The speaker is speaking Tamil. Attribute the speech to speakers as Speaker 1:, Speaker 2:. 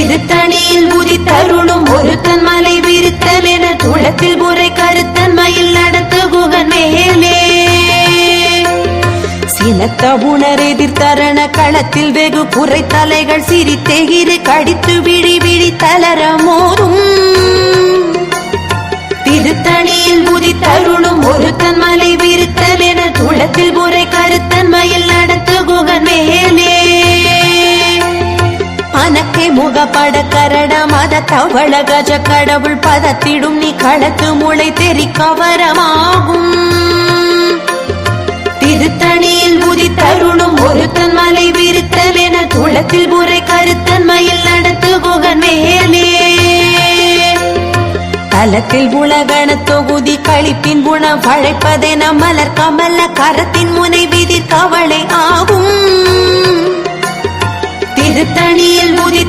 Speaker 1: திருத்தணியில் உதித்தருளும் ஒருத்தன் மலை விருத்தன் என துளத்தில் முறை கருத்தன் மயில் நடத்து குகன் மேலே சினத்த உணர் எதிர்த்தரண களத்தில் வெகு புரை தலைகள் சிரித்தெகிரு கடித்து விழி விழி தளர மோதும் திருத்தணியில் உதித்தருளும் ஒருத்தன் மலை விருத்தன் என துளத்தில் முறை கருத்தன் மயில் நடத்து குகன் மேலே அனக்கை முகப்பட கரட மத தவள கஜ கடவுள் பதத்திடும் நீ களத்து முளை தெரி கவரமாகும் திருத்தணியில் உதித்தருளும் ஒருத்தன் மலை விருத்தன் என துளத்தில் முறை கருத்தன் மயில் நடத்து குகன் மேலே தலத்தில் உலகண தொகுதி கழிப்பின் குணம் பழைப்பதென மலர் கமல கரத்தின் முனை விதி கவளை ஆகும் திருத்தணியில் உதி